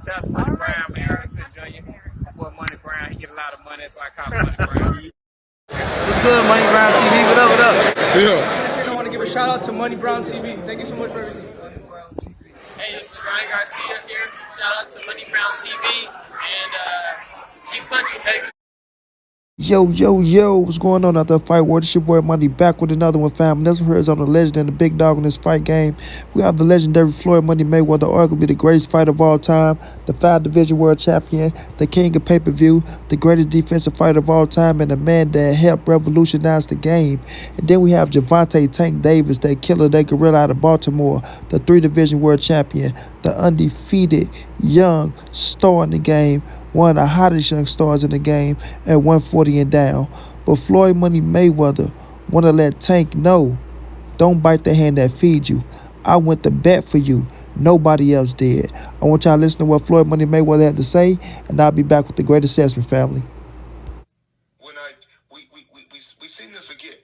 That's Money Brown, man. Mr. Junior. Boy, Money Brown, he get a lot of money, so I call him Money Brown. What's good, Money Brown TV? What up, what up? Yeah. I want to give a shout out to Money Brown TV. Thank you so much for everything. Hey, this is Ryan Garcia here. Shout out to Money Brown TV and keep punching, baby. Yo, what's going on out there, Fight World? It's your boy Money back with another one, fam. This one here is on the legend and the big dog in this fight game. We have the legendary Floyd Money Mayweather, arguably the greatest fighter of all time, the 5-division world champion, the king of pay-per-view, the greatest defensive fighter of all time, and the man that helped revolutionize the game. And then we have Gervonta Tank Davis, that killer, that gorilla out of Baltimore, the 3-division world champion, the undefeated young star in the game, one of the hottest young stars in the game at 140 and down. But Floyd Money Mayweather want to let Tank know, don't bite the hand that feeds you. I went to bat for you. Nobody else did. I want y'all to listen to what Floyd Money Mayweather had to say, and I'll be back with the great assessment, family. We seem to forget,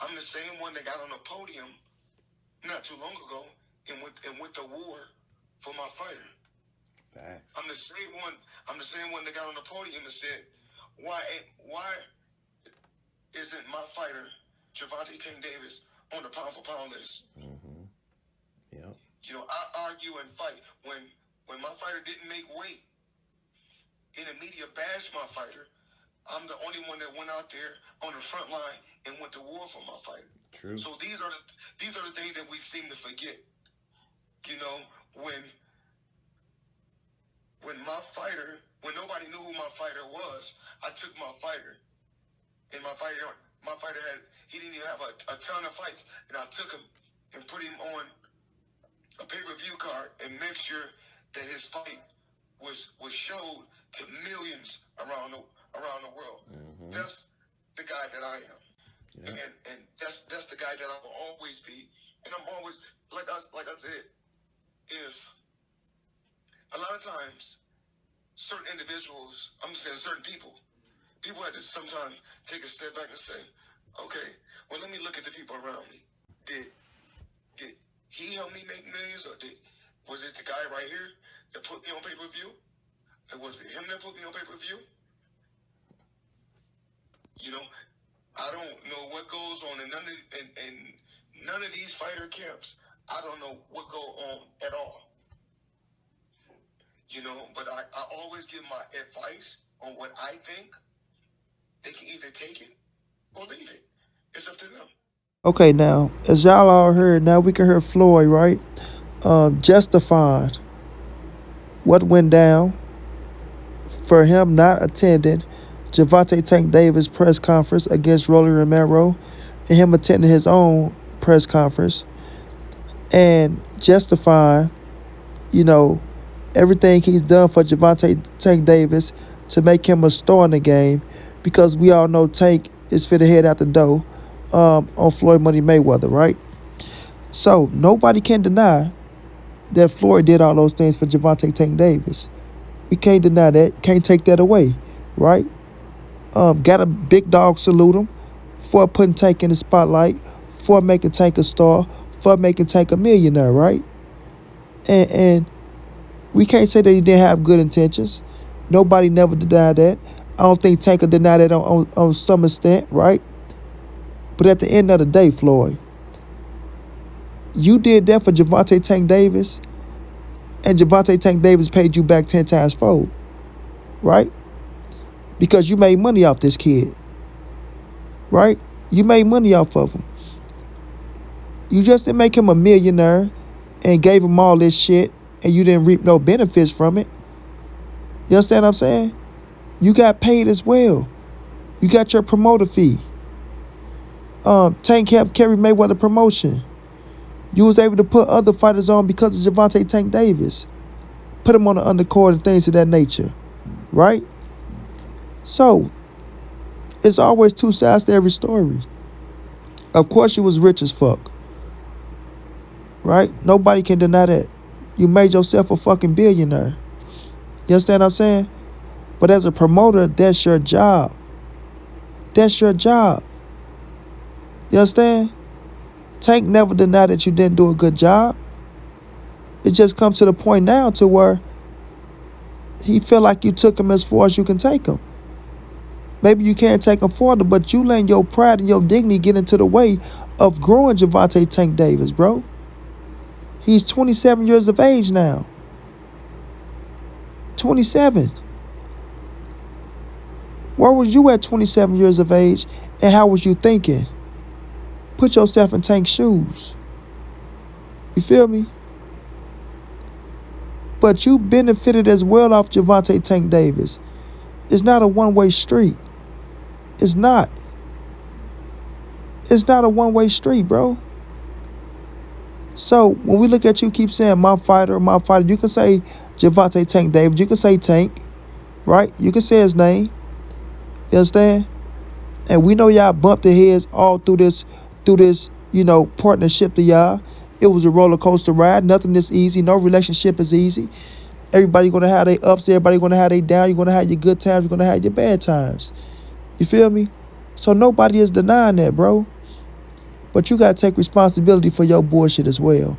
I'm the same one that got on the podium not too long ago and went to war for my fighter. Facts. I'm the same one that got on the podium and said, why isn't my fighter, Gervonta Tank Davis, on the pound for pound list? Mm-hmm. Yep. You know, I argue and fight. When my fighter didn't make weight, and the media bashed my fighter, I'm the only one that went out there on the front line and went to war for my fighter. True. So these are the things that we seem to forget. You know, when nobody knew who my fighter was, I took my fighter, and my fighter he didn't even have a ton of fights, and I took him and put him on a pay-per-view card and make sure that his fight was showed to millions around the world. Mm-hmm. That's the guy that I am, Yeah. and that's the guy that I will always be, and I'm always like I said, if a lot of times certain individuals, I'm saying certain people had to sometimes take a step back and say, okay, well, let me look at the people around me. Did he help me make millions, or was it the guy right here that put me on pay-per-view? Or was it him that put me on pay-per-view? You know, I don't know what goes on in none of these fighter camps. I don't know what go on at all. You know, but I always give my advice on what I think. They can either take it or leave it. It's up to them. Okay, now, as y'all all heard, now we can hear Floyd, right? Justifying what went down for him not attending Gervonta Tank Davis' press conference against Rolly Romero and him attending his own press conference and justifying, you know, everything he's done for Gervonta Tank Davis to make him a star in the game, because we all know Tank is fit to head out the door on Floyd Money Mayweather, right? So nobody can deny that Floyd did all those things for Gervonta Tank Davis. We can't deny that. Can't take that away, right? Got a big dog salute him for putting Tank in the spotlight, for making Tank a star, for making Tank a millionaire, right? And we can't say that he didn't have good intentions. Nobody never denied that. I don't think Tank will deny that on some extent, right? But at the end of the day, Floyd, you did that for Gervonta Tank Davis, and Gervonta Tank Davis paid you back 10 times fold, right? Because you made money off this kid, right? You made money off of him. You just didn't make him a millionaire and gave him all this shit, and you didn't reap no benefits from it. You understand what I'm saying? You got paid as well. You got your promoter fee. Tank helped carry Mayweather promotion. You was able to put other fighters on because of Gervonta Tank Davis. Put him on the undercard and things of that nature, right? So, it's always two sides to every story. Of course you was rich as fuck, right? Nobody can deny that. You made yourself a fucking billionaire. You understand what I'm saying? But as a promoter, that's your job. That's your job. You understand? Tank never denied that you didn't do a good job. It just comes to the point now to where He feel like you took him as far as you can take him. Maybe you can't take him further, but you letting your pride and your dignity get into the way of growing Gervonta Tank Davis, bro. He's 27 years of age now. 27. Where was you at 27 years of age, and how was you thinking? Put yourself in Tank's shoes. You feel me? But you benefited as well off Gervonta Tank Davis. It's not a one-way street. It's not. It's not a one-way street, bro. So when we look at you, keep saying my fighter, you can say Gervonta Tank Davis. You can say Tank, right? You can say his name. You understand? And we know y'all bumped their heads all through this, partnership to y'all. It was a roller coaster ride. Nothing is easy. No relationship is easy. Everybody gonna have their ups. Everybody gonna have their downs. You're gonna have your good times. You're gonna have your bad times. You feel me? So nobody is denying that, bro. But you gotta take responsibility for your bullshit as well.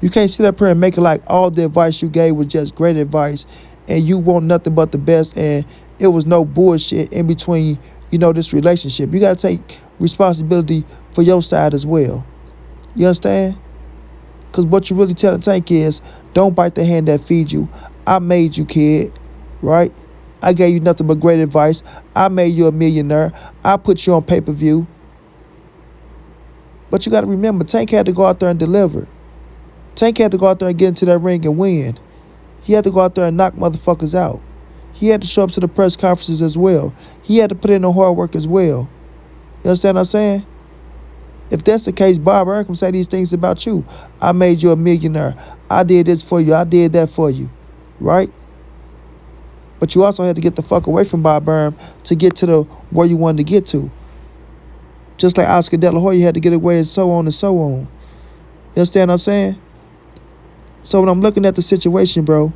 You can't sit up here and make it like all the advice you gave was just great advice, and you want nothing but the best, and it was no bullshit in between, this relationship. You gotta take responsibility for your side as well. You understand? Because what you really telling Tank is, don't bite the hand that feeds you. I made you, kid, right? I gave you nothing but great advice. I made you a millionaire. I put you on pay-per-view. But you got to remember, Tank had to go out there and deliver. Tank had to go out there and get into that ring and win. He had to go out there and knock motherfuckers out. He had to show up to the press conferences as well. He had to put in the hard work as well. You understand what I'm saying? If that's the case, Bob Arum can say these things about you. I made you a millionaire. I did this for you. I did that for you. Right? But you also had to get the fuck away from Bob Arum to get to the where you wanted to get to. Just like Oscar De La Hoya had to get away and so on and so on. You understand what I'm saying? So when I'm looking at the situation, bro,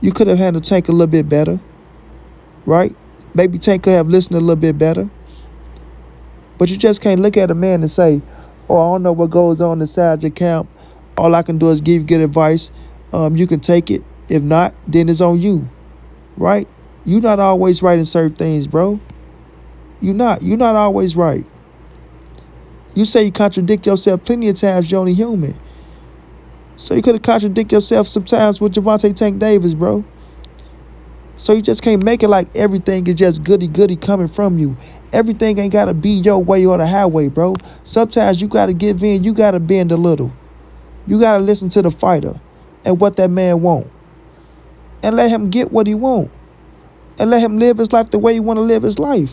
you could have handled Tank a little bit better. Right? Maybe Tank could have listened a little bit better. But you just can't look at a man and say, oh, I don't know what goes on inside your camp. All I can do is give you good advice. You can take it. If not, then it's on you. Right? You're not always right in certain things, bro. You're not. You're not always right. You say you contradict yourself plenty of times. You're only human. So you could have contradicted yourself sometimes with Gervonta Tank Davis, bro. So you just can't make it like everything is just goody-goody coming from you. Everything ain't got to be your way or the highway, bro. Sometimes you got to give in. You got to bend a little. You got to listen to the fighter and what that man want. And let him get what he want. And let him live his life the way he want to live his life.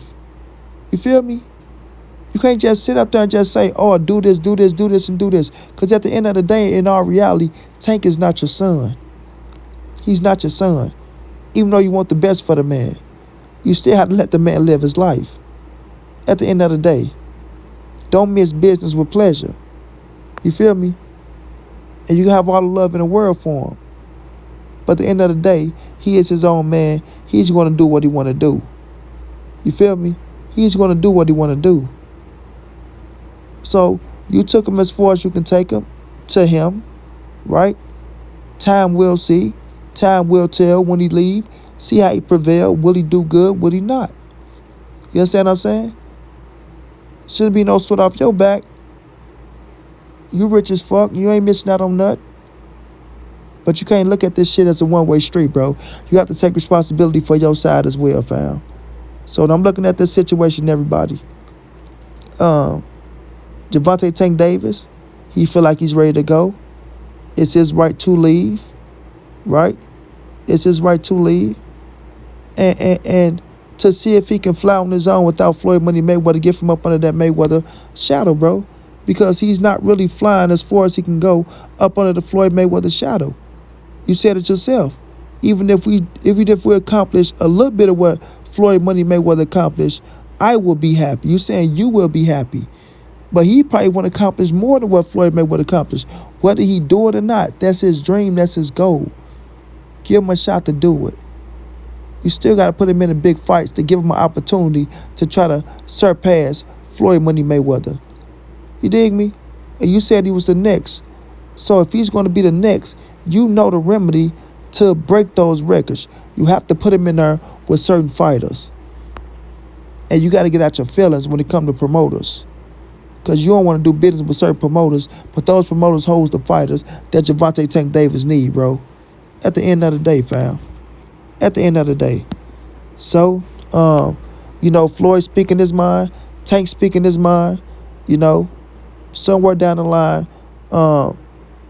You feel me? You can't just sit up there and just say, oh, do this, and do this. Because at the end of the day, in our reality, Tank is not your son. He's not your son. Even though you want the best for the man, you still have to let the man live his life. At the end of the day, don't miss business with pleasure. You feel me? And you have all the love in the world for him. But at the end of the day, he is his own man. He's going to do what he want to do. You feel me? He's going to do what he want to do. So you took him as far as you can take him to him, right? Time will see. Time will tell when he leave. See how he prevail. Will he do good? Will he not? You understand what I'm saying? Shouldn't be no sweat off your back. You rich as fuck. You ain't missing out on nothing. But you can't look at this shit as a one-way street, bro. You have to take responsibility for your side as well, fam. So when I'm looking at this situation, everybody, Gervonta Tank Davis, he feel like he's ready to go. It's his right to leave, right? It's his right to leave. And to see if he can fly on his own without Floyd Money Mayweather, get him up under that Mayweather shadow, bro. Because he's not really flying as far as he can go up under the Floyd Mayweather shadow. You said it yourself. Even if we accomplish a little bit of what Floyd Money Mayweather accomplished, I will be happy. You saying you will be happy. But he probably want to accomplish more than what Floyd Mayweather accomplished. Whether he do it or not, that's his dream, that's his goal. Give him a shot to do it. You still got to put him in the big fights to give him an opportunity to try to surpass Floyd Money Mayweather. You dig me? And you said he was the next. So if he's going to be the next, you know the remedy to break those records, you have to put him in there with certain fighters. And you got to get out your feelings when it comes to promoters. Because you don't want to do business with certain promoters, but those promoters holds the fighters that Gervonta Tank Davis need, bro. At the end of the day, fam. At the end of the day. So, Floyd speaking his mind, Tank speaking his mind, somewhere down the line,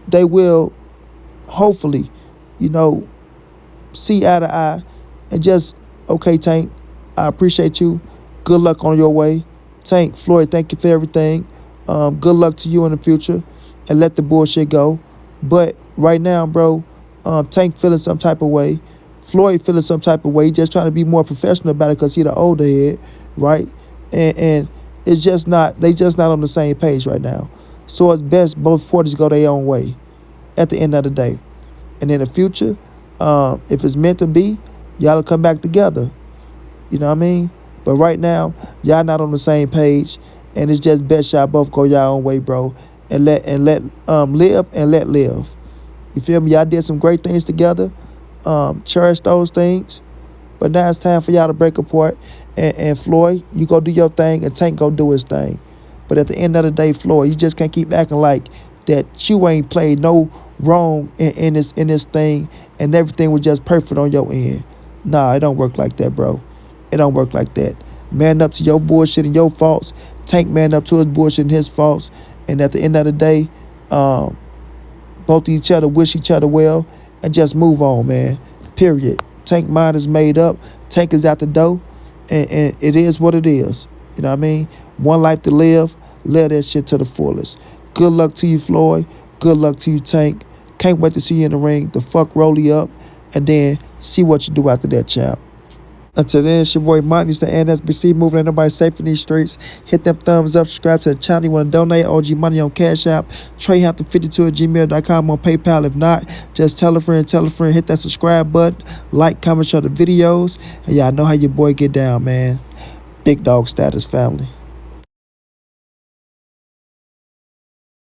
they will hopefully, see eye to eye and just, okay, Tank, I appreciate you. Good luck on your way. Tank, Floyd, thank you for everything. Good luck to you in the future and let the bullshit go. But right now, bro, Tank feeling some type of way. Floyd feeling some type of way. He just trying to be more professional about it because he the older head, right? And it's just not, they just not on the same page right now. So it's best both parties go their own way at the end of the day. And in the future, if it's meant to be, y'all will come back together. You know what I mean? But right now, y'all not on the same page, and it's just best y'all both go y'all own way, bro, and let live and let live. You feel me? Y'all did some great things together. Cherish those things. But now it's time for y'all to break apart. And Floyd, you go do your thing, and Tank go do his thing. But at the end of the day, Floyd, you just can't keep acting like that you ain't played no wrong in this thing, and everything was just perfect on your end. Nah, it don't work like that, bro. It don't work like that. Man up to your bullshit and your faults. Tank man up to his bullshit and his faults. And at the end of the day, both of each other wish each other well and just move on, man. Period. Tank mind is made up. Tank is out the door. And it is what it is. You know what I mean? One life to live. Live that shit to the fullest. Good luck to you, Floyd. Good luck to you, Tank. Can't wait to see you in the ring. The fuck roll you up. And then see what you do after that, champ. Until then, it's your boy Monty. It's the NSBC, moving ain't nobody safe in these streets. Hit them thumbs up, subscribe to the channel. You want to donate OG Money on Cash App, TreyHampton52@gmail.com on PayPal. If not, just tell a friend, hit that subscribe button, like, comment, share the videos. And y'all know how your boy get down, man. Big dog status, family.